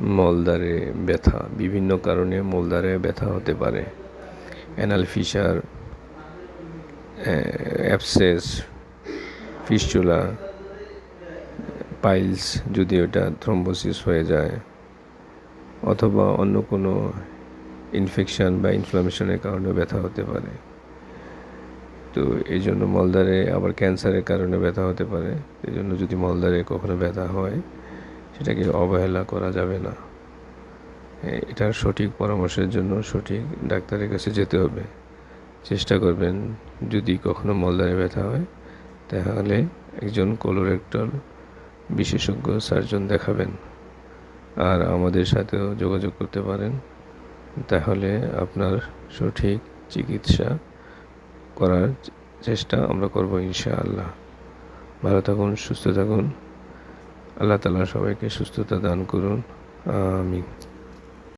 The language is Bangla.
মলদ্বারে ব্যথা, বিভিন্ন কারণে মলদ্বারে ব্যথা হতে পারে। Anal fisher, abscess, fistula, piles যদি ওটা থ্রম্বোসিস হয়ে যায়, অথবা অন্য কোনো ইনফেকশন বা ইনফ্লামেশনের কারণে ব্যথা হতে পারে। তো এই জন্য মলদ্বারে আবার ক্যান্সারের কারণে ব্যথা হতে পারে। এই জন্য যদি মলদ্বারে কখনো ব্যথা হয়, সেটাকে অবহেলা করা যাবে না। এটার সঠিক পরামর্শের জন্য সঠিক ডাক্তারের কাছে যেতে হবে। চেষ্টা করবেন যদি কখনো মলদ্বারে ব্যথা হয়, তাহলে একজন কোলোরেক্টাল বিশেষজ্ঞ সার্জন দেখাবেন। আর আমাদের সাথেও যোগাযোগ করতে পারেন, তাহলে আপনার সঠিক চিকিৎসা করার চেষ্টা আমরা করব ইনশাআল্লাহ। ভালো থাকুন, সুস্থ থাকুন। আল্লাহ তাআলা সবাইকে সুস্থতা দান করুন। আমিন।